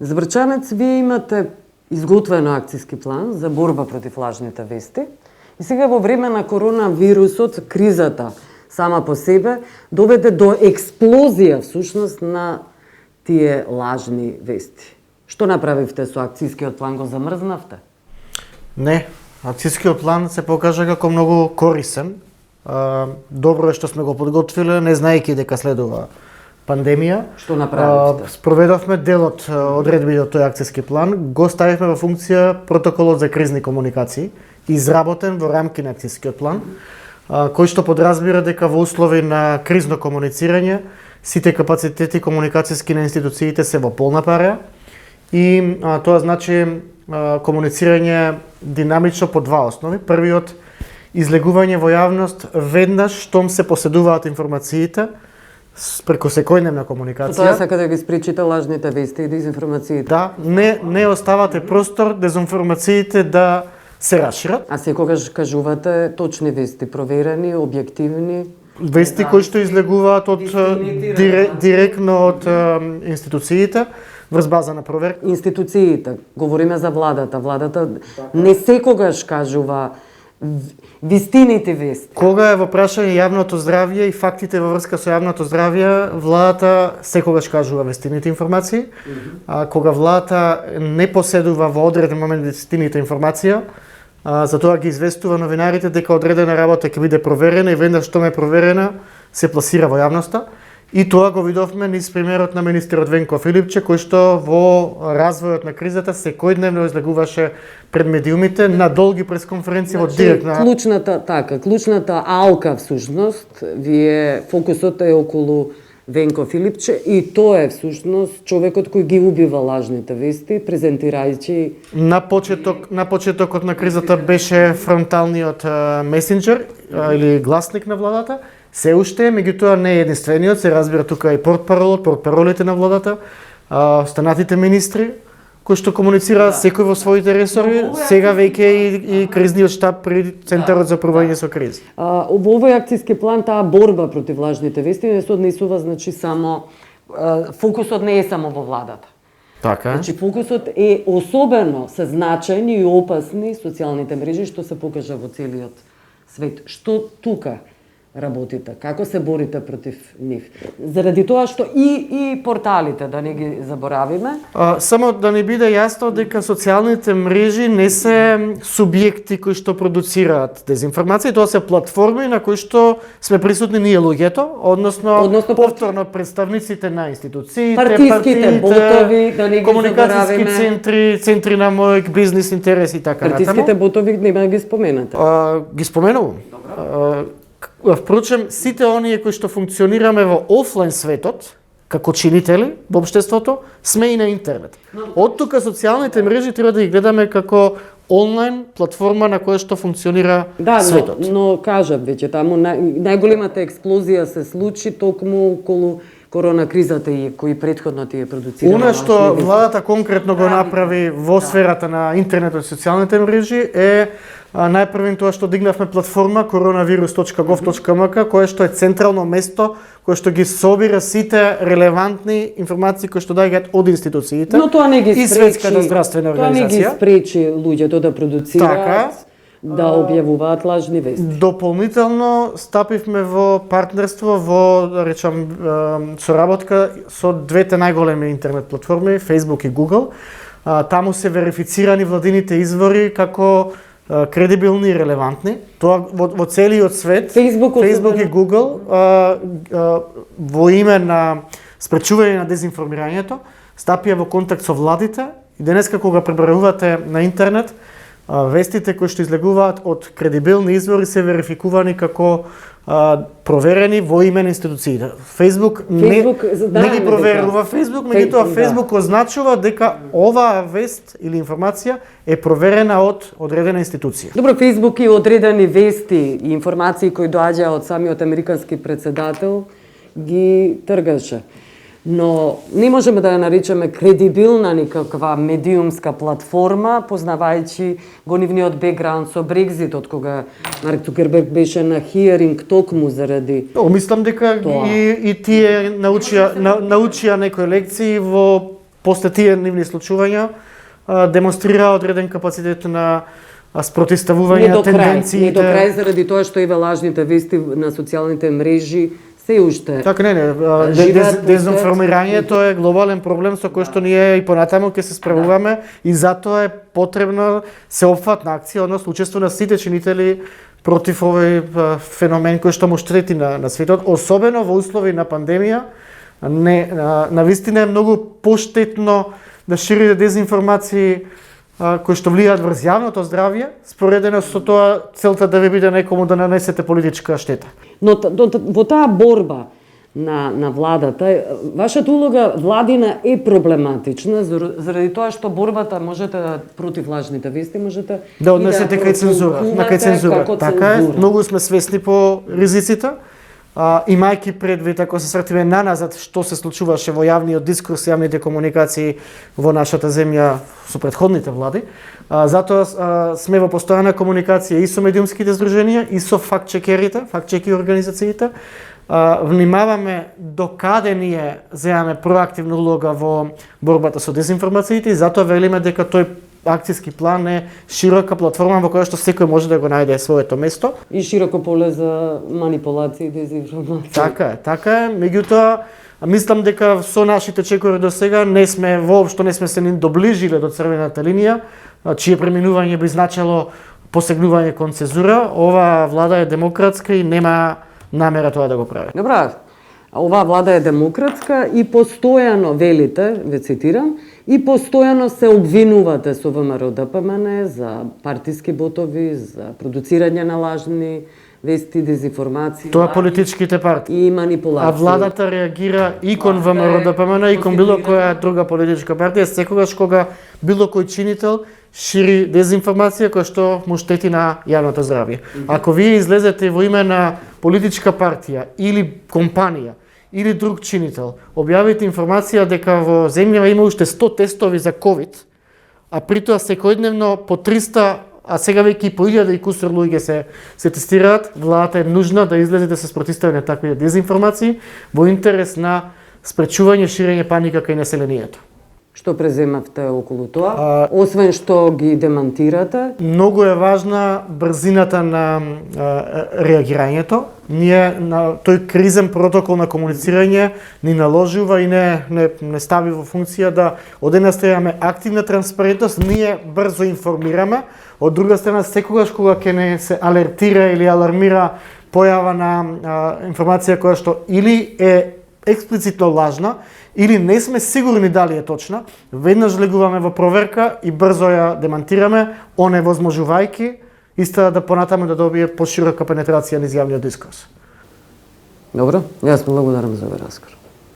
Зврчанец, вие имате изготвен акцијски план за борба против лажните вести. И сега во време на коронавирусот, кризата сама по себе доведе до експлозија всушност на тие лажни вести. Што направивте со акцијскиот план, го замрзнавте? Не, акцијскиот план се покажа како многу корисен. Добро е што сме го подготвиле, не знаејќи дека следува пандемија. Што направивте? Спроведовме дел од одредбите од тој акцијски план, го ставивме во функција протоколот за кризни комуникации, изработен во рамки на акцијскиот план, кој што подразбира дека во услови на кризно комуницирање сите капацитети комуникацијски на институциите се во полна пареја и тоа значи комуницирање динамично по два основи. Првиот, излегување во јавност веднаш штом се поседуваат информациите преку секојдневна комуникација. Тоа сака да ги спречите лажните вести и дезинформациите. Да, не оставате простор дезинформациите да се расшират. А секогаш кажувате точни вести, проверени, објективни. Вести кои што излегуваат од директно од институциите врз база на проверка. Институциите, говориме за владата. Владата не секогаш кажува вистините вести. Кога е во прашање јавното здравје и фактите во врска со јавното здравје, владата секогаш кажува вистините информации, а кога владата не поседува во одреден момент вистините информација, затоа ги известува новинарите дека одредена работа ќе биде проверена и веднаш што е проверена се пласира во јавноста. И тоа го видовме низ примерот на министерот Венко Филипче, кој што во развојот на кризата секојдневно излегуваше пред медиумите на долги пресконференции во директна... Клучната алка всушност, вие фокусот е околу Венко Филипче и тоа е всушност човекот кој ги убива лажните вести, презентирајќи... На почетокот на кризата беше фронталниот месенџер или гласник на владата. Се уште, меѓутоа не е единствениот, се разбира тука и портпаролите на владата, останатите министри, кои што комуницираат секој во своите ресори, сега веќе и кризниот штаб при Центарот за управување со кризи. Во овој акцијски план таа борба против лажните вести не се однесува, значи само фокусот не е само во владата. Така. Значи фокусот е особено се значајни и опасни социјалните мрежи што се покажа во целиот свет. Што тука работите? Како се борите против нив? Заради тоа што и порталите, да не ги заборавиме. Само да не биде јасно дека социјалните мрежи не се субјекти кои што продуцираат дезинформација, тоа се платформи на кои што сме присутни ние луѓето, односно повторно представниците на институциите, партиите, ботови, да не ги комуникацијски центри на мој бизнес интерес и така натаму. Партиските ботови нема да ги споменате. Ги споменувам. Впрочем, сите оние кои што функционираме во офлайн светот, како чинители во општеството, сме и на интернет. Од тука социјалните мрежи треба да ги гледаме како онлайн платформа на која што функционира светот. Но кажав веќе, таму најголемата експлозија се случи токму околу корона кризата и кои претходно тие продуцираа. Она што владата конкретно го направи во сферата на интернетот и социјалните мрежи е најпрвен тоа што дигнавме платформа coronavirus.gov.mk, која што е централно место кој што ги собира сите релевантни информации кои што доаѓаат од институциите. Но тоа не ги и Светската здравствена организација. Тоа не ги спречи луѓето да продуцираат, да објавуваат лажни вести. Дополнително стапивме во партнерство, во, да речам, соработка со двете најголеми интернет платформи, Facebook и Google. Таму се верифицирани владините извори како кредибилни и релевантни. Тоа во целиот свет, Facebook и Google во име на спречување на дезинформирањето стапија во контакт со владите и денеска кога пребројувате на интернет, вестите кои што излегуваат од кредибилни извори се верификувани како проверени во име на институциите. Facebook не ги проверува Facebook, меѓутоа Facebook означува дека оваа вест или информација е проверена од одредена институција. Добро, Facebook и одредени вести и информации кои доаѓаа од самиот американски претседател ги тргаше. Но не можеме да ја наречеме кредибилна никаква медиумска платформа, познавајќи го нивниот бекграунд со Брекзитот, кога Марк Цукерберг беше на хиеринг токму заради... Мислам дека и тие научија некои лекции во после тие нивни случувања демонстрира одреден капацитет на спротивставување на тенденциите. Не до крај заради тоа што иве лажните вести на социјалните мрежи се уште. Така не, дезинформирањето е глобален проблем со кој што ние и понатаму ќе се справуваме и затоа е потребно сеопфатна акција, односно учество на сите чинители против овој феномен кој што му штрети на светот, особено во услови на пандемија. Навистина е многу поштетно да ширите дезинформации кои што влијаат врз јавното здравје, споредено со тоа целта да ви биде некому да нанесете политичка штета. Но во таа борба на владата, вашата улога владина е проблематична заради тоа што борбата можете против лажните вести можете да однесете кај цензура, Така е, многу сме свесни по ризиците. Имајќи предвид, ако се свртиме наназад што се случуваше во јавниот дискурс, јавните комуникации во нашата земја со претходните влади, затоа сме во постојана комуникација и со медиумските здруженија и со фактчеки организациите. Внимаваме до каде ние земаме проактивна улога во борбата со дезинформациите и затоа велиме дека тој акцијски план е широка платформа во која што секој може да го најде своето место. И широко поле за манипулации и дезинформации. Така е. Меѓутоа, мислам дека со нашите чекори до сега воопшто не сме се ни доближиле до црвената линија, чие преминување би значело посегнување кон цензура. Оваа влада е демократска и нема намера тоа да го прави. Добра, оваа влада е демократска и постојано велите, ве цитирам, и постојано се обвинувате со ВМРО ДПМН за партиски ботови, за продуцирање на лажни вести, дезинформации. Тоа политичките партии и манипулации. А владата реагира и кон ВМРО ДПМН и кон било која друга политичка партија, секогаш кога било кој чинител шири дезинформација која што му штети на јавното здравје. Ако вие излезете во име на политичка партија или компанија или друг чинител, објавите информација дека во земјава има уште 100 тестови за ковид, а притоа секојдневно по 300, а сега веќе и по 1000 и кусур луѓе се тестираат, владата е нужна да излезе да се спротивстави на такви дезинформации во интерес на спречување ширење паника кај населението. Што преземавте околу тоа, освен што ги демантирате? Многу е важна брзината на реагирањето. Ние на тој кризен протокол на комуницирање ни наложува и не стави во функција да од една страна имаме активна транспарентност, ние брзо информираме, од друга страна секогаш кога ќе не се алертира или алармира појава на информација која што или е експлицитно лажна, или не сме сигурни дали е точна, веднаш влегуваме во проверка и брзо ја демантираме, оневозможувајќи истата да понатаму да добие поширока пенетрација низ јавниот дискурс. Добро, јас благодарам за овој разговор.